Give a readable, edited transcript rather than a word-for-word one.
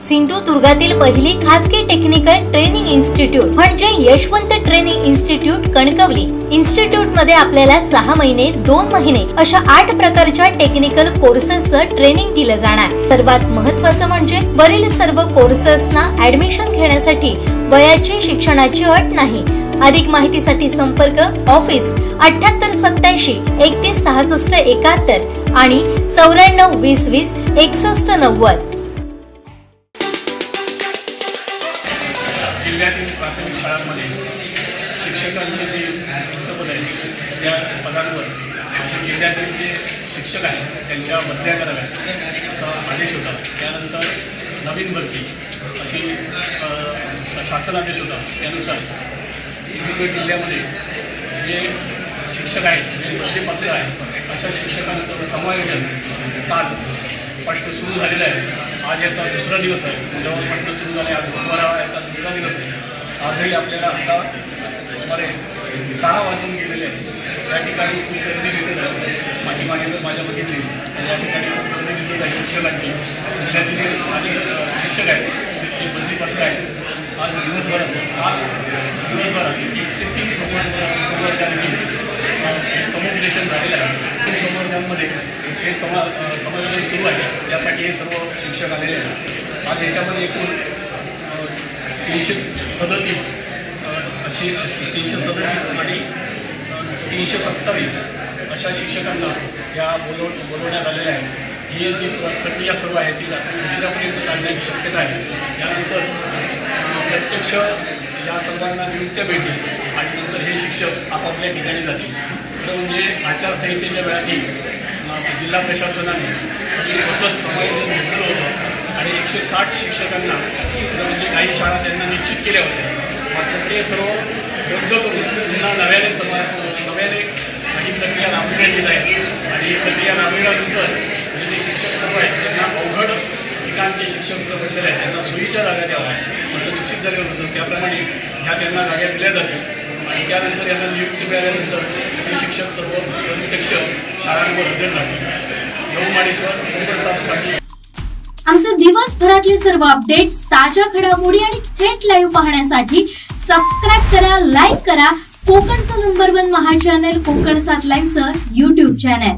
सिंधुदुर्गातील पहिली खासगी technical training institute म्हणजे Yashwant training institute Kankavli. Institute मध्ये आपल्याला 6 महिने 2 महिने अशा 8 प्रकारच्या टेक्निकल कोर्सेसचं ट्रेनिंग दिलं जाणार। सर्वात महत्त्वाचं म्हणजे वरील सर्व कोर्सेसना ऍडमिशन घेण्यासाठी वयाची शिक्षणाची अट नाही। अधिक माहितीसाठी संपर्क ऑफिस 78 87 31 66 71 आणि 94 20 20 61 90। जिल्ह्यातील प्राथमिक शाळांमध्ये शिक्षकांचे जे पद आहेत त्या पदांवर जिल्ह्यातील जे शिक्षक आहेत त्यांच्या बदल्या कराव्यात असा आदेश होता। त्यानंतर नवीन भरती अशी शासनादेश होता। त्यानुसार सिंधुदुर्ग जिल्ह्यामध्ये जे शिक्षक आहेत जे बदलीपत्र आहेत अशा शिक्षकांचं समायोजन काल प्रश्न सुरू झालेला आहे। आज याचा दुसरा दिवस आहे। उद्यावर प्रश्न सुरू झाले, आज बुधवार याचा दुसरा दिवस आहे। आजही आपल्याला आता सुमारे 6 वाजून गेलेले आहेत। या ठिकाणी खूप गर्दी दिसत आहे। पाठीमागे जर माझ्या बघितली तर या ठिकाणी खूप गर्दी दिसत आहे शिक्षकांची। जिल्ह्यातील आणि शिक्षक आहेत ते बदलीपत्र आहेत। आज दिवसभरात 1 ते 3 संवर्गांची समुपदेशन झालेलं आहे। संवर्गांमध्ये हे समायोजन सुरू आहे। यासाठी हे सर्व शिक्षक आलेले आहेत। आज याच्यामध्ये एकूण 337 अशी 337 आणि 327 अशा शिक्षकांना या बोलवण्यात आलेल्या आहे। ही जी प्रक्रिया सर्व आहे ती रात्री उशिरापर्यंत चालण्याची शक्यता आहे। यानंतर प्रत्यक्ष या सर्वांना नियुक्त्या भेटतील आणि नंतर हे शिक्षक आपापल्या ठिकाणी जातील। म्हणजे आचारसंहितेच्या वेळातही जिल्हा प्रशासनाने वसत समायोजन घेतलं होतं आणि 160 शिक्षकांना म्हणजे काही शाळा त्यांना निश्चित केल्या होत्या। मात्र ते सर्व रद्द करून पुन्हा नव्याने ही प्रक्रिया राबविण्यात येत आहे आणि ही प्रक्रिया राबविल्यानंतर जे शिक्षक सर्व आहेत त्यांना अवघड ठिकाणचे शिक्षक समजलेले आहेत त्यांना सोयीच्या जागा द्यावा असं निश्चित झालेलं होतं। त्याप्रमाणे त्यांना जागा दिल्या जातील आणि त्यानंतर यांना नियुक्ती मिळाल्यानंतर हे शिक्षक सर्व प्रत्यक्ष शाळांवर हजर राहतील। यवमाडेश्वर आमचे दिवसभरातले सर्व अपडेट्स, ताज्या घडामोडी आणि थेट लाईव्ह पाहण्यासाठी सबस्क्राइब करा, लाईक करा कोकणचं नंबर 1 महा चॅनल कोकण 7 लाईनचं YouTube चॅनल।